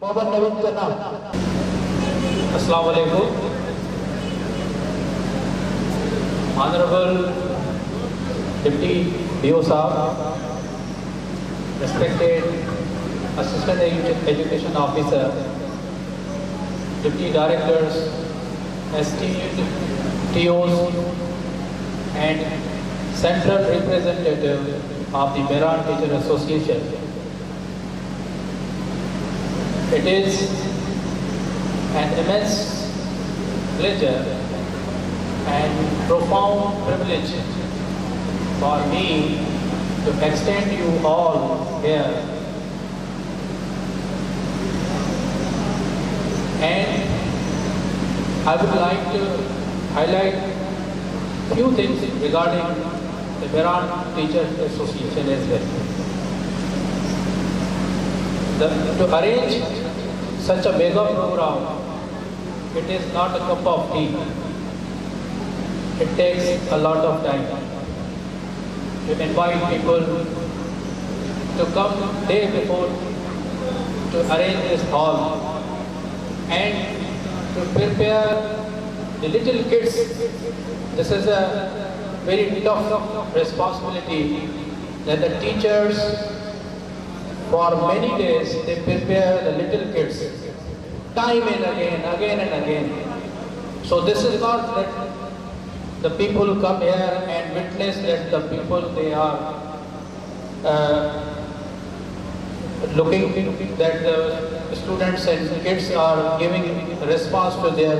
محمد نويد کا نام. السلام علیکم. Honorable Deputy DO Sahab, respected Assistant Education Officer, Deputy Directors, esteemed TOs, and Central Representative of the Mehraڻ Teacher Association. It is an immense pleasure and profound privilege for me to extend you all here and I would like to highlight few things regarding the Mehraڻ Teachers Association as well. To arrange such a mega program, it is not a cup of tea. It takes a lot of time. You invite people to come day before to arrange this hall and to prepare the little kids. This is a very tough responsibility that the teachers, for many days, they prepare the little kids time and again and again. So this is not that the people come here and witness that the people, they are looking that the students and kids are giving response to their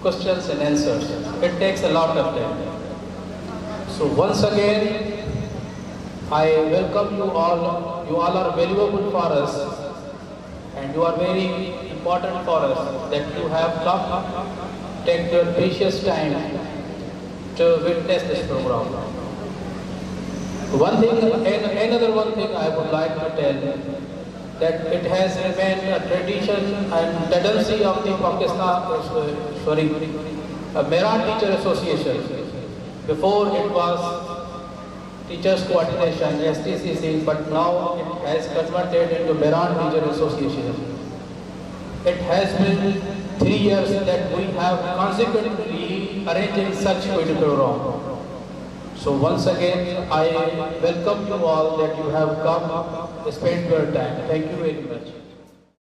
questions and answers. It takes a lot of time. So once again, I welcome you all. You all are valuable for us and you are very important for us that you have come, take your precious time to witness this program. Another one thing I would like to tell, that it has remained a tradition and tendency of the Mehraڻ Teacher Association. Before it was Teachers Coordination, STCC, but now it has converted into Mehraڻ Teacher Association. It has been 3 years that we have consequently arranging such a program. So once again, I welcome you all that you have come to spend your time. Thank you very much.